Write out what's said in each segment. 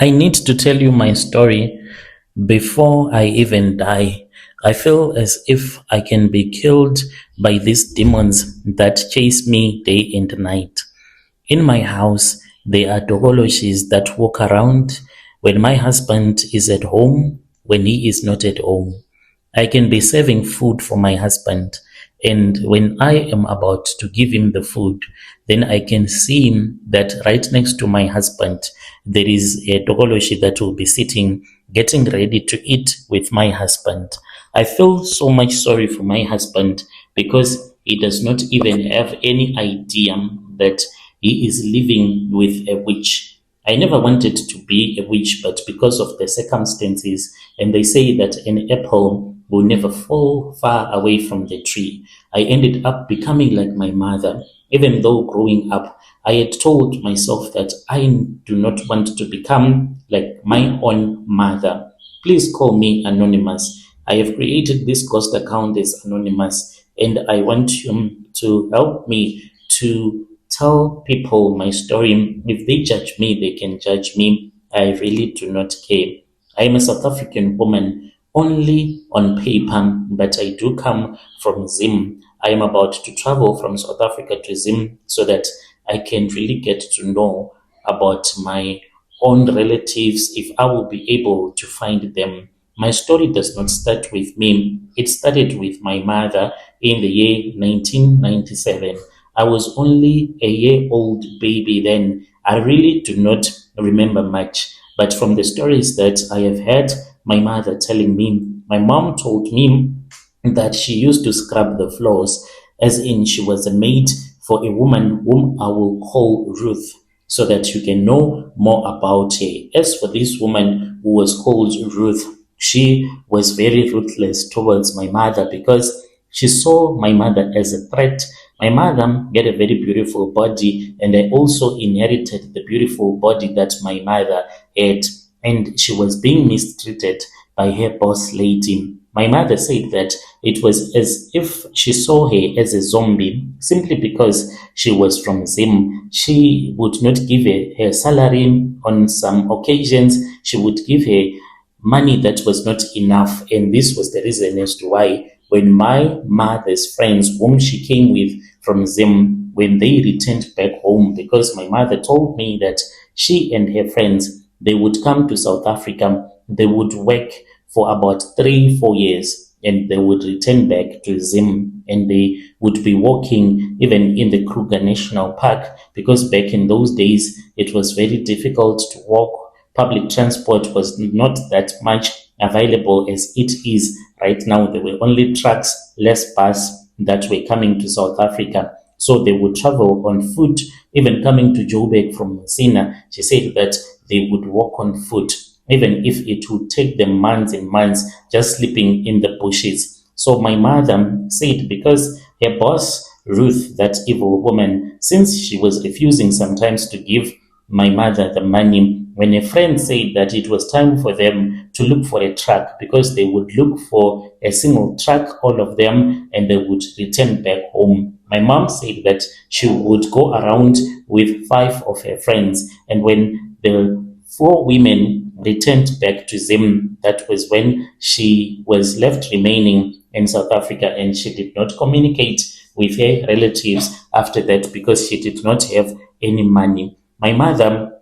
I need to tell you my story before I even die. I feel as if I can be killed by these demons that chase me day and night. In my house, there are dogoloshis that walk around when my husband is at home, when he is not at home. I can be serving food for my husband, and when I am about to give him the food, then I can see him that right next to my husband, there is a Togoloshi that will be sitting, getting ready to eat with my husband. I feel so much sorry for my husband because he does not even have any idea that he is living with a witch. I never wanted to be a witch, but because of the circumstances, and they say that an apple will never fall far away from the tree, I ended up becoming like my mother. Even though growing up, I had told myself that I do not want to become like my own mother. Please call me anonymous. I have created this ghost account as anonymous, and I want you to help me to tell people my story. If they judge me, they can judge me. I really do not care. I am a South African woman only on paper, but I do come from Zim. I am about to travel from South Africa to Zim so that I can really get to know about my own relatives if I will be able to find them. My story does not start with me. It started with my mother in the year 1997. I was only a year old baby then. I really do not remember much. But from the stories that I have heard my mother telling me, my mom told me that she used to scrub the floors, as in she was a maid for a woman whom I will call Ruth, so that you can know more about her. As for this woman who was called Ruth, she was very ruthless towards my mother because she saw my mother as a threat. My mother had a very beautiful body, and I also inherited the beautiful body that my mother had, and she was being mistreated by her boss lady. My mother said that it was as if she saw her as a zombie simply because she was from Zim. She would not give her salary on some occasions. She would give her money that was not enough. And this was the reason as to why when my mother's friends, whom she came with from Zim, when they returned back home, because my mother told me that she and her friends, they would come to South Africa, they would work for about 3-4 years, and they would return back to Zim, and they would be walking even in the Kruger National Park, because back in those days it was very difficult to walk. Public transport was not that much available as it is right now. There were only trucks, less bus that were coming to South Africa. So they would travel on foot, even coming to Joburg from Messina. She said that they would walk on foot, even if it would take them months and months just sleeping in the bushes. So my mother said because her boss, Ruth, that evil woman, since she was refusing sometimes to give my mother the money, when a friend said that it was time for them to look for a truck, because they would look for a single truck, all of them, and they would return back home. My mom said that she would go around with 5 of her friends, and when the 4 women returned back to Zim, that was when she was left remaining in South Africa, and she did not communicate with her relatives after that because she did not have any money. My mother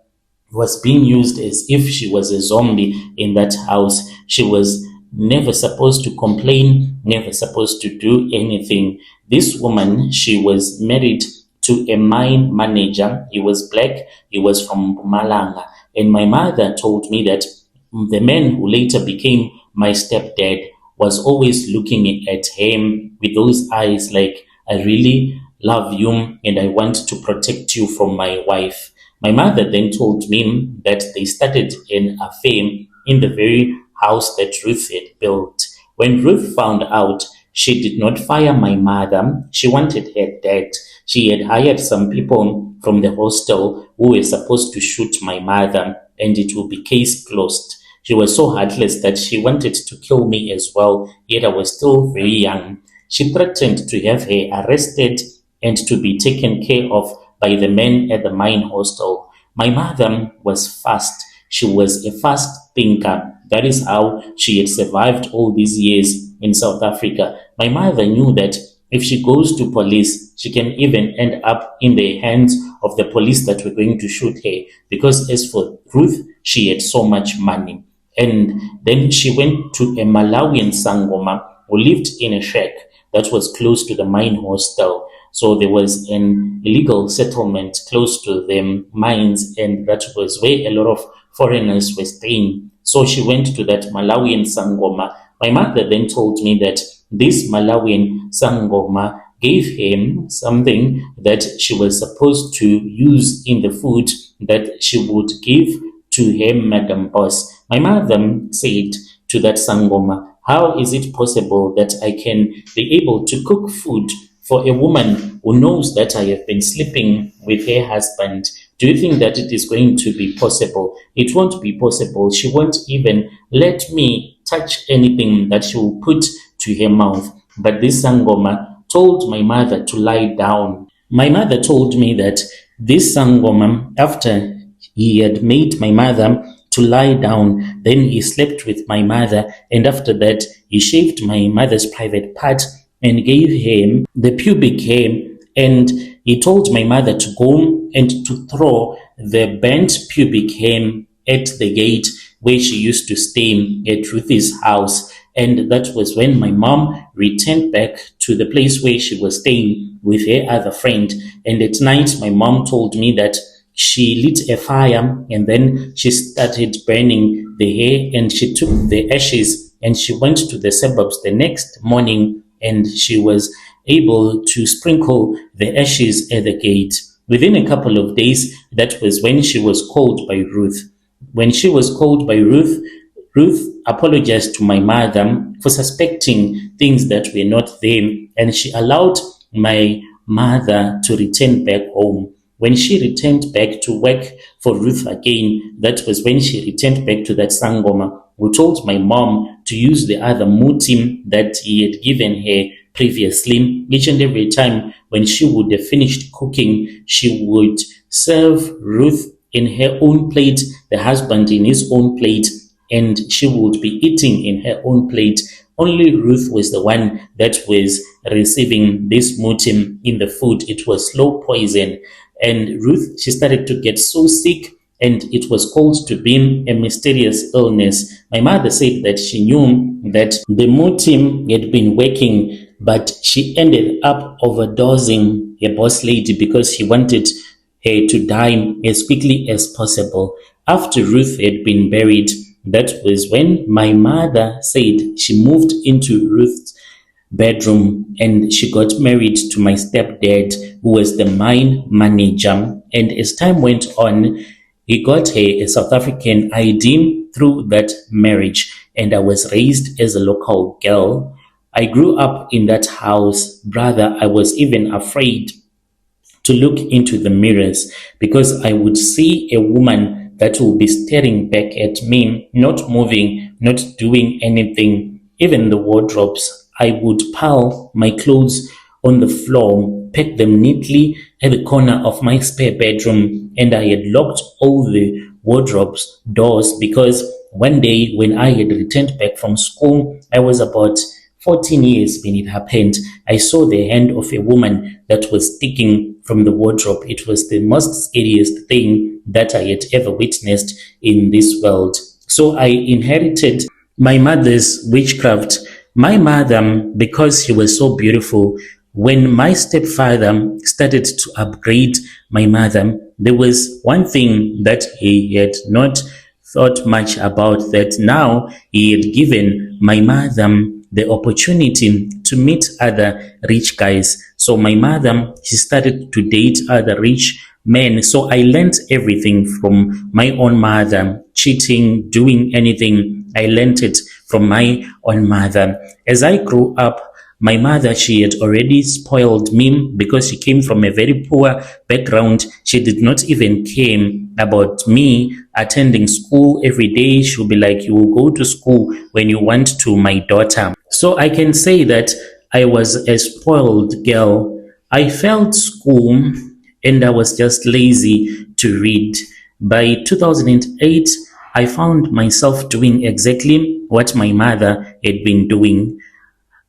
was being used as if she was a zombie in that house. She was never supposed to complain, never supposed to do anything. This woman, she was married to a mine manager. He was black, he was from Mpumalanga. And my mother told me that the man who later became my stepdad was always looking at him with those eyes like, I really love you and I want to protect you from my wife. My mother then told me that they started an affair in the very house that Ruth had built. When Ruth found out, she did not fire my mother. She wanted her dead. She had hired some people from the hostel who were supposed to shoot my mother, and it will be case closed. She was so heartless that she wanted to kill me as well, yet I was still very young. She threatened to have her arrested and to be taken care of by the men at the mine hostel. My mother was fast. She was a fast thinker. That is how she had survived all these years in South Africa. My mother knew that if she goes to police, she can even end up in the hands of the police that were going to shoot her. Because as for Ruth, she had so much money. And then she went to a Malawian Sangoma who lived in a shack that was close to the mine hostel. So there was an illegal settlement close to the mines, and that was where a lot of foreigners were staying. So she went to that Malawian Sangoma. My mother then told me that this Malawian Sangoma gave him something that she was supposed to use in the food that she would give to him, Madam Boss. My mother said to that Sangoma, how is it possible that I can be able to cook food for a woman who knows that I have been sleeping with her husband? Do you think that it is going to be possible? It won't be possible. She won't even let me touch anything that she will put to her mouth. But this Sangoma told my mother to lie down. My mother told me that this Sangoma, after he had made my mother to lie down, then he slept with my mother, and after that he shaved my mother's private part and gave him the pubic hair, and he told my mother to go and to throw the burnt pubic hair at the gate where she used to stay at Ruthie's house. And that was when my mom returned back to the place where she was staying with her other friend. And at night, my mom told me that she lit a fire and then she started burning the hair, and she took the ashes and she went to the suburbs the next morning, and she was able to sprinkle the ashes at the gate. Within a couple of days, that was when she was called by Ruth. When she was called by Ruth, Ruth apologized to my mother for suspecting things that were not there, and she allowed my mother to return back home. When she returned back to work for Ruth again, that was when she returned back to that Sangoma who told my mom to use the other mutim that he had given her previously. Each and every time when she would have finished cooking, she would serve Ruth in her own plate, the husband in his own plate, and she would be eating in her own plate. Only Ruth was the one that was receiving this mutim in the food. It was slow poison. And Ruth, she started to get so sick, and it was called to be a mysterious illness. My mother said that she knew that the mutim had been working, but she ended up overdosing her boss lady because she wanted her to die as quickly as possible. After Ruth had been buried, that was when my mother said she moved into Ruth's bedroom and she got married to my stepdad, who was the mine manager. And as time went on, he got her a South African ID through that marriage, and I was raised as a local girl. I grew up in that house. Brother, I was even afraid to look into the mirrors because I would see a woman that will be staring back at me, not moving, not doing anything. Even the wardrobes, I would pile my clothes on the floor, pack them neatly at the corner of my spare bedroom, and I had locked all the wardrobes doors because one day when I had returned back from school, I was about 14 years when it happened. I saw the hand of a woman that was sticking from the wardrobe. It was the most scariest thing that I had ever witnessed in this world. So I inherited my mother's witchcraft. My mother, because she was so beautiful, when my stepfather started to upgrade my mother, there was one thing that he had not thought much about, that now he had given my mother the opportunity to meet other rich guys. So my mother, she started to date other rich men. So I learned everything from my own mother, cheating, doing anything. I learned it from my own mother. As I grew up, my mother, she had already spoiled me because she came from a very poor background. She did not even care about me attending school every day. She would be like, you will go to school when you want to, my daughter. So I can say that I was a spoiled girl. I failed school and I was just lazy to read. By 2008, I found myself doing exactly what my mother had been doing.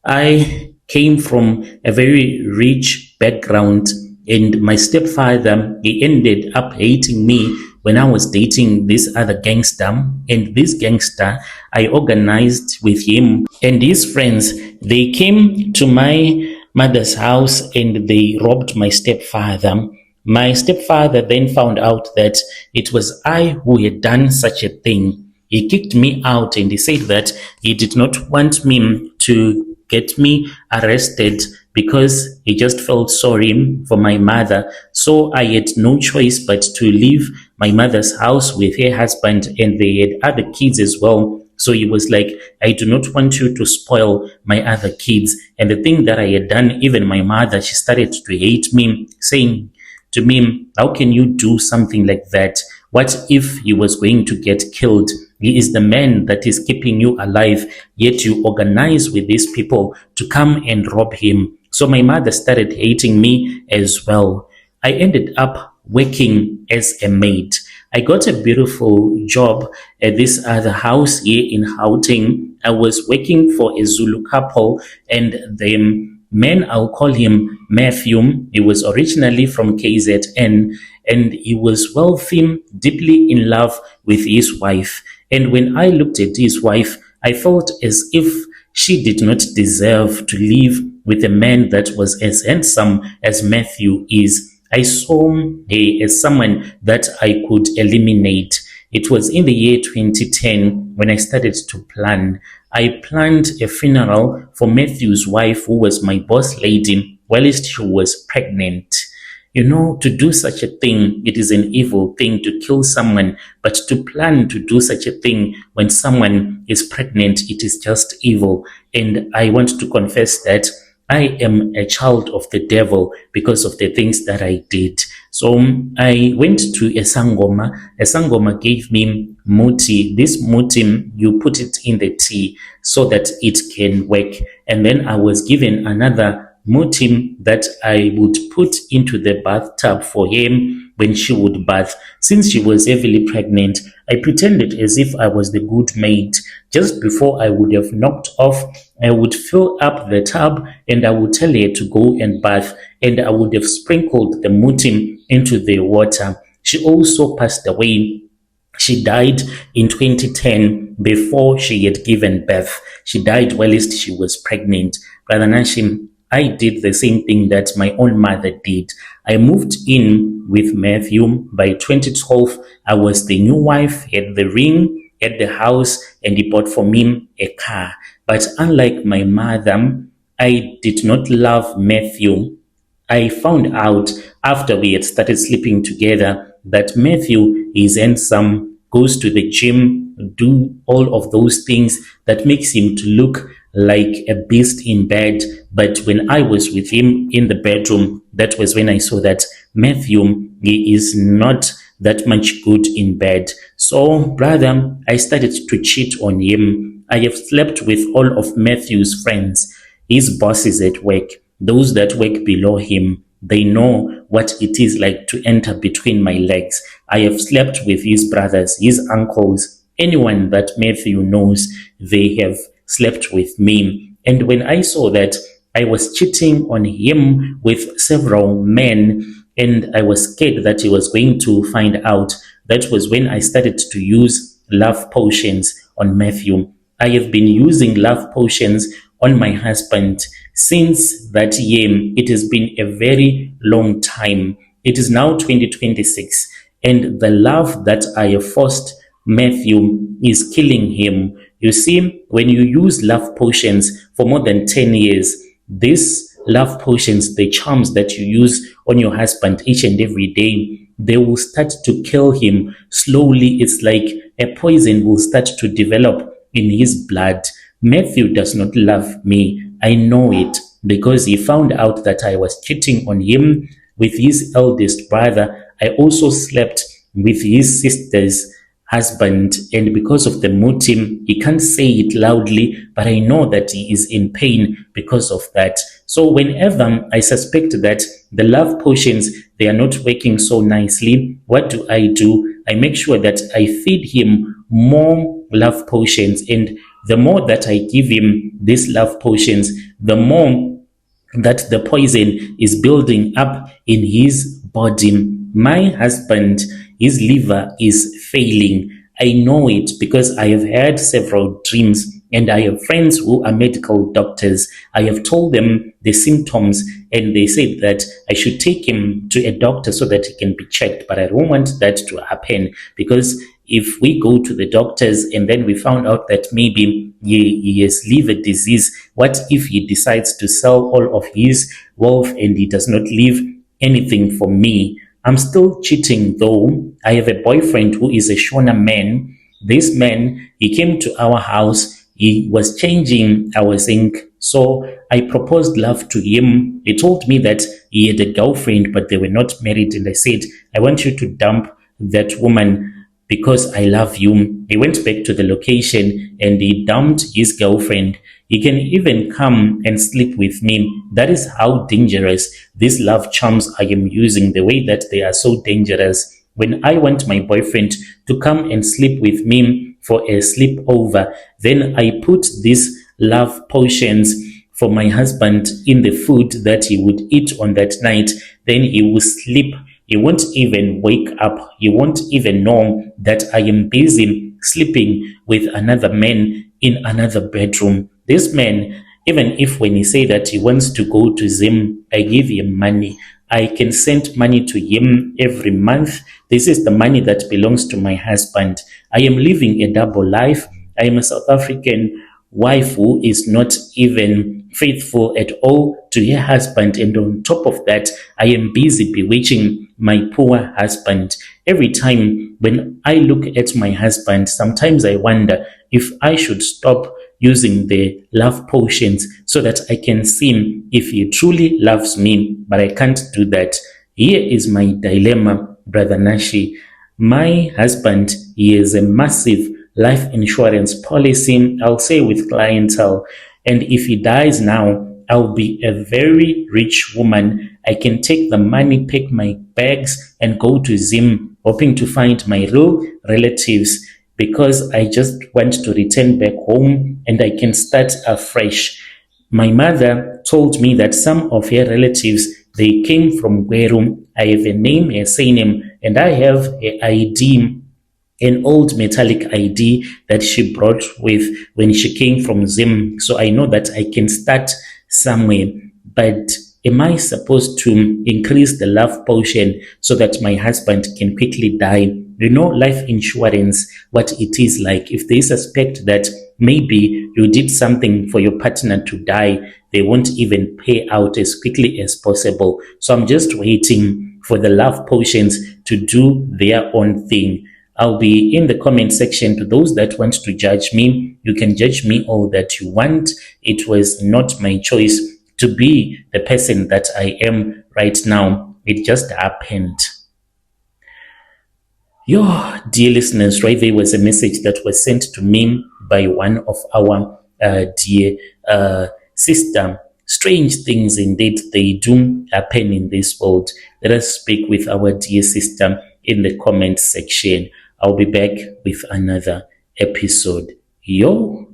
I came from a very rich background, and my stepfather, he ended up hating me when I was dating this other gangster. And this gangster, I organized with him and his friends. They came to my mother's house and they robbed my stepfather. My stepfather then found out that it was I who had done such a thing. He kicked me out and he said that he did not want me to get me arrested because he just felt sorry for my mother. So I had no choice but to leave my mother's house with her husband, and they had other kids as well. So he was like, I do not want you to spoil my other kids. And the thing that I had done, even my mother, she started to hate me, saying to me, how can you do something like that? What if he was going to get killed? He is the man that is keeping you alive, yet you organize with these people to come and rob him. So my mother started hating me as well. I ended up working as a maid. I got a beautiful job at this other house here in Gauteng. I was working for a Zulu couple, and the man, I'll call him Matthew. He was originally from KZN, and he was wealthy, deeply in love with his wife. And when I looked at his wife, I felt as if she did not deserve to live with a man that was as handsome as Matthew is. I saw her as someone that I could eliminate. It was in the year 2010 when I started to plan. I planned a funeral for Matthew's wife, who was my boss lady, whilst she was pregnant. You know, to do such a thing, it is an evil thing to kill someone, but to plan to do such a thing when someone is pregnant, it is just evil. And I want to confess that I am a child of the devil because of the things that I did. So I went to a sangoma. A sangoma gave me muti. This muti, you put it in the tea so that it can work. And then I was given another mutim that I would put into the bathtub for him when she would bath. Since she was heavily pregnant, I pretended as if I was the good maid. Just before I would have knocked off, I would fill up the tub and I would tell her to go and bath, and I would have sprinkled the mutim into the water. She also passed away. She died in 2010 before she had given birth. She died whilst she was pregnant. Brother Nashim, I did the same thing that my own mother did. I moved in with Matthew. By 2012, I was the new wife, had the ring, had the house, and he bought for me a car. But unlike my mother, I did not love Matthew. I found out after we had started sleeping together that Matthew is handsome, goes to the gym, do all of those things that makes him to look like a beast in bed. But when I was with him in the bedroom, that was when I saw that Matthew, he is not that much good in bed. So, brother, I started to cheat on him. I have slept with all of Matthew's friends, his bosses at work, those that work below him. They know what it is like to enter between my legs. I have slept with his brothers, his uncles, anyone that Matthew knows, they have slept with me. And when I saw that I was cheating on him with several men, and I was scared that he was going to find out, that was when I started to use love potions on Matthew. I have been using love potions on my husband since that year. It has been a very long time. It is now 2026, and the love that I have forced Matthew is killing him. You see, when you use love potions for more than 10 years, these love potions, the charms that you use on your husband each and every day, they will start to kill him slowly. It's like a poison will start to develop in his blood. Matthew does not love me. I know it because he found out that I was cheating on him with his eldest brother. I also slept with his sisters. husband, and because of the motive, he can't say it loudly, but I know that he is in pain because of that. So whenever I suspect that the love potions, they are not working so nicely, what do? I make sure that I feed him more love potions, and the more that I give him these love potions, the more that the poison is building up in his body. My husband, his liver is failing. I know it because I have had several dreams, and I have friends who are medical doctors. I have told them the symptoms, and they said that I should take him to a doctor so that he can be checked. But I don't want that to happen, because if we go to the doctors and then we found out that maybe he has liver disease, what if he decides to sell all of his wealth and he does not leave anything for me? I'm still cheating though. I have a boyfriend who is a Shona man. This man, he came to our house. He was changing our zinc. So I proposed love to him. He told me that he had a girlfriend, but they were not married. And I said, I want you to dump that woman because I love you. He went back to the location and he dumped his girlfriend. He can even come and sleep with me. That is how dangerous these love charms I am using, the way that they are so dangerous. When I want my boyfriend to come and sleep with me for a sleepover, then I put these love potions for my husband in the food that he would eat on that night. Then he will sleep. He won't even wake up. He won't even know that I am busy sleeping with another man in another bedroom. This man, even if when he say that he wants to go to Zim, I give him money. I can send money to him every month. This is the money that belongs to my husband. I am living a double life. I am a South African wife who is not even faithful at all to her husband, and on top of that, I am busy bewitching my poor husband. Every time when I look at my husband, sometimes I wonder if I should stop using the love potions so that I can see if he truly loves me, but I can't do that. Here is my dilemma, Brother Nashi. My husband, he has a massive life insurance policy, I'll say with clientele. And if he dies now, I'll be a very rich woman. I can take the money, pack my bags, and go to Zim, hoping to find my real relatives, because I just want to return back home and I can start afresh. My mother told me that some of her relatives, they came from Gweru. I have a name, a surname, and I have an ID, an old metallic ID that she brought with when she came from Zim. So I know that I can start somewhere. But am I supposed to increase the love potion so that my husband can quickly die? You know, life insurance, what it is like. If they suspect that maybe you did something for your partner to die, they won't even pay out as quickly as possible. So I'm just waiting for the love potions to do their own thing. I'll be in the comment section. To those that want to judge me, you can judge me all that you want. It was not my choice to be the person that I am right now. It just happened. Your dear listeners, right there was a message that was sent to me by one of our dear sister. Strange things indeed, they do happen in this world. Let us speak with our dear sister in the comment section. I'll be back with another episode. Yo.